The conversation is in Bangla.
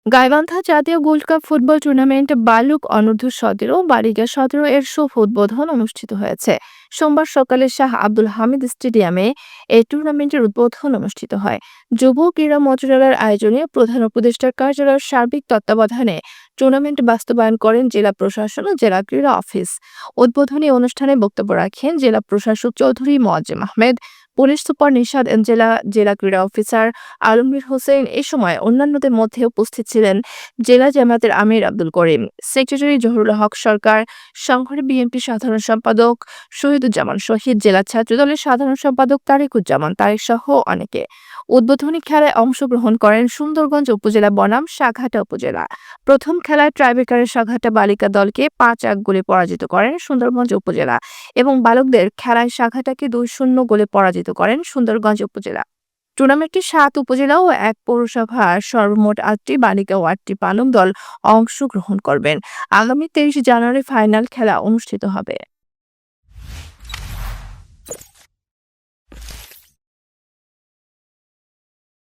গাইবান্ধা জাতীয় গোল্ড কাপ ফুটবল টুর্নামেন্ট বালুক অনূর্ধ্ব-17 বালিকা 17 এর শুভ উদ্বোধন অনুষ্ঠিত হয়েছে। সোমবার সকালে শাহ আব্দুল হামিদ স্টেডিয়ামে এই টুর্নামেন্টের উদ্বোধন অনুষ্ঠিত হয়। যুব ক্রীড়া মন্ত্রণালয়ের আয়োজনে প্রধান উপদেষ্টার কার্যালয়ের সার্বিক তত্ত্বাবধানে টুর্নামেন্ট বাস্তবায়ন করেন জেলা প্রশাসন ও জেলা ক্রীড়া অফিস। উদ্বোধনী অনুষ্ঠানে বক্তব্য রাখেন জেলা প্রশাসক Chowdhury Moazzem Ahmed, police super Nishad Angela, জেলা ক্রীড়া অফিসার আলমগীর হোসেন। এ সময় অন্যান্যদের মধ্যে উপস্থিত ছিলেন জেলা জামায়াতের আমির আব্দুল করিম, সেক্রেটারি জহুরুল হক সরকার, সংগঠনের বিএনপি সাধারণ সম্পাদক শহীদুজ্জামান শহীদ, জেলা ছাত্রদলের সাধারণ সম্পাদক তারেকুজ্জামান তারেক সহ অনেকে। উদ্বোধনী খেলায় অংশগ্রহণ করেন সুন্দরগঞ্জ উপজেলা বনাম সাঘাটা উপজেলা। প্রথম খেলায় ট্রাইব্রেকারে সাঘাটা বালিকা দলকে ৫-১ গোলে পরাজিত করেন সুন্দরগঞ্জ উপজেলা এবং বালকদের খেলায় সাঘাটাকে ২-০ গোলে পরাজিত করেন সুন্দরগঞ্জ উপজেলা। টুর্নামেন্টে ৭ উপজেলা ও ১ পৌরসভার সর্বমোট ৮টি বালিকা ও ৮টি বালক দল অংশগ্রহণ করবেন। আগামী ২৩ জানুয়ারি ফাইনাল খেলা অনুষ্ঠিত হবে।